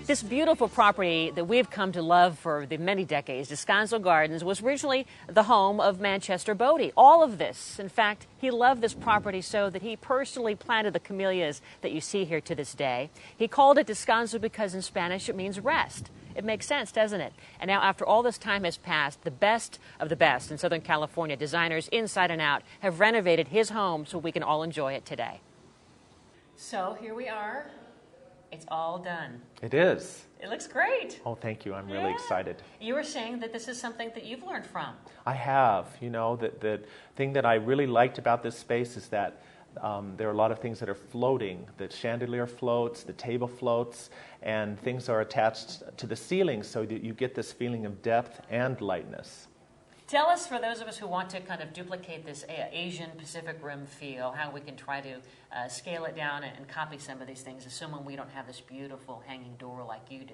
This beautiful property that we've come to love for the many decades, Descanso Gardens, was originally the home of Manchester Bodie. All of this, in fact, he loved this property so that he personally planted the camellias that you see here to this day. He called it Descanso because in Spanish it means rest. It makes sense, doesn't it? And now, after all this time has passed, the best of the best in Southern California, designers inside and out, have renovated his home so we can all enjoy it today. So here we are. It's all done. It is. It looks great. Oh, thank you. I'm really excited. You were saying that this is something that you've learned from. I have. You know, the thing that I really liked about this space is that there are a lot of things that are floating. The chandelier floats, the table floats, and things are attached to the ceiling so that you get this feeling of depth and lightness. Tell us, for those of us who want to kind of duplicate this Asian Pacific Rim feel, how we can try to scale it down and copy some of these things, assuming we don't have this beautiful hanging door like you do.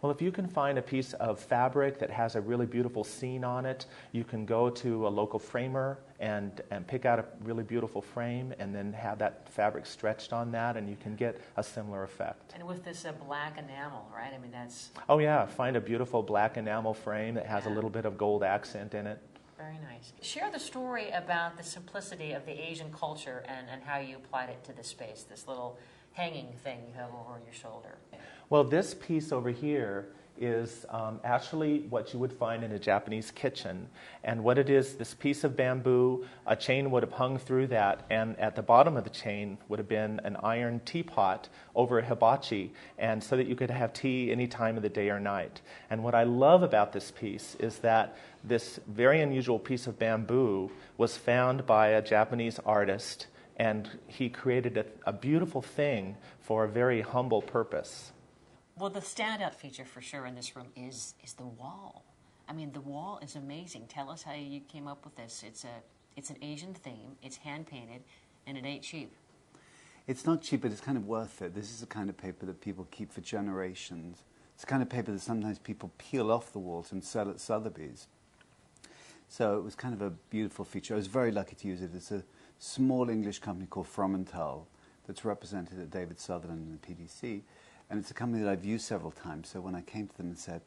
Well, if you can find a piece of fabric that has a really beautiful scene on it, you can go to a local framer and pick out a really beautiful frame and then have that fabric stretched on that, and you can get a similar effect. And with this black enamel, right? I mean, that's... Oh, yeah. Find a beautiful black enamel frame that has a little bit of gold accent in it. Very nice. Share the story about the simplicity of the Asian culture and how you applied it to this space, this little hanging thing you have over your shoulder. Well, this piece over here is actually what you would find in a Japanese kitchen. And what it is, this piece of bamboo, a chain would have hung through that, and at the bottom of the chain would have been an iron teapot over a hibachi, and so that you could have tea any time of the day or night. And what I love about this piece is that this very unusual piece of bamboo was found by a Japanese artist, and he created a beautiful thing for a very humble purpose. Well, the standout feature for sure in this room is the wall. I mean, the wall is amazing. Tell us how you came up with this. It's an Asian theme, it's hand-painted, and it ain't cheap. It's not cheap, but it's kind of worth it. This is the kind of paper that people keep for generations. It's the kind of paper that sometimes people peel off the walls and sell at Sotheby's. So it was kind of a beautiful feature. I was very lucky to use it. It's a small English company called Fromenthal that's represented at David Sutherland and the PDC. And it's a company that I've used several times. So when I came to them and said,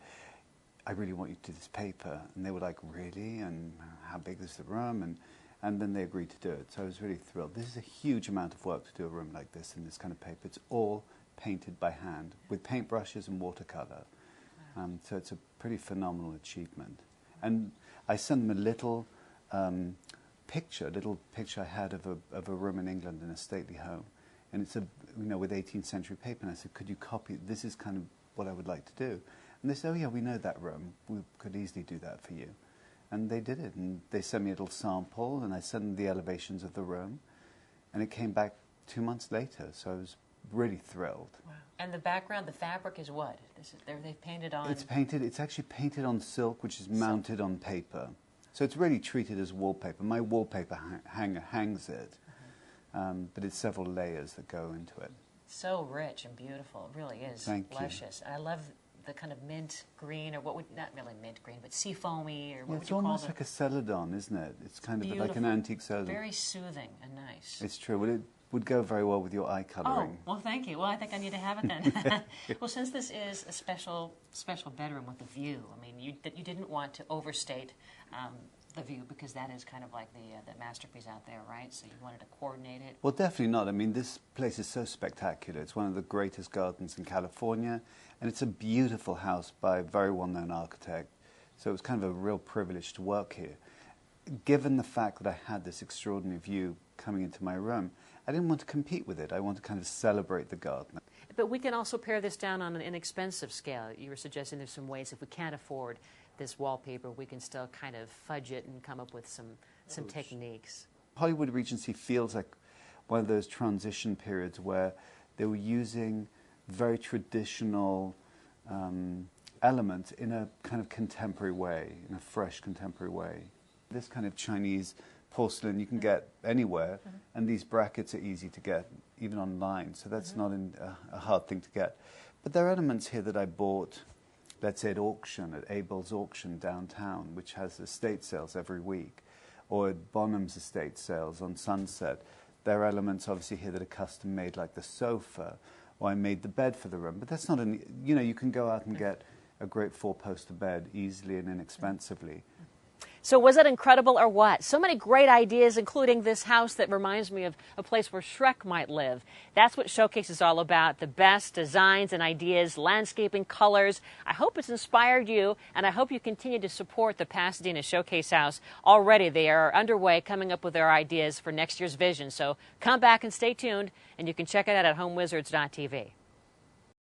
I really want you to do this paper, and they were like, really? And how big is the room? And then they agreed to do it. So I was really thrilled. This is a huge amount of work to do a room like this in this kind of paper. It's all painted by hand with paintbrushes and watercolor. So it's a pretty phenomenal achievement. And I sent them a little picture I had of a room in England in a stately home. And it's with 18th century paper. And I said, could you copy it? This is kind of what I would like to do. And they said, oh yeah, we know that room. We could easily do that for you. And they did it. And they sent me a little sample, and I sent them the elevations of the room. And it came back 2 months later. So I was really thrilled. Wow. And the background, the fabric is what? They've painted on... It's actually painted on silk, which is mounted on paper. So it's really treated as wallpaper. My wallpaper hanger hangs it. But it's several layers that go into it. So rich and beautiful. It really is. Thank luscious. you. I love the kind of mint green, or what would, not really mint green, but sea foamy, or what would you call it? It's almost like a celadon, isn't it? It's kind of like an antique celadon. Very soothing and nice. It's true. Well, it would go very well with your eye colouring. Oh, well, thank you. Well, I think I need to have it then. Well, since this is a special bedroom with a view, I mean, you didn't want to overstate the view, because that is kind of like the masterpiece out there, right? So you wanted to coordinate it. Well, definitely not. I mean, this place is so spectacular. It's one of the greatest gardens in California, and it's a beautiful house by a very well-known architect. So it was kind of a real privilege to work here. Given the fact that I had this extraordinary view coming into my room, I didn't want to compete with it. I wanted to kind of celebrate the garden. But we can also pare this down on an inexpensive scale. You were suggesting there's some ways, if we can't afford this wallpaper, we can still kind of fudge it and come up with some techniques. Hollywood Regency feels like one of those transition periods where they were using very traditional elements in a kind of contemporary way, in a fresh contemporary way. This kind of Chinese porcelain you can get anywhere, and these brackets are easy to get, even online, so that's not a hard thing to get. But there are elements here that I bought, let's say at auction, at Abel's auction downtown, which has estate sales every week, or at Bonham's estate sales on Sunset. There are elements obviously here that are custom made, like the sofa, or I made the bed for the room. But that's not an, you know, you can go out and get a great 4-poster bed easily and inexpensively. So was it incredible or what? So many great ideas, including this house that reminds me of a place where Shrek might live. That's what Showcase is all about, the best designs and ideas, landscaping, colors. I hope it's inspired you, and I hope you continue to support the Pasadena Showcase House. Already they are underway coming up with their ideas for next year's vision. So come back and stay tuned, and you can check it out at homewizards.tv.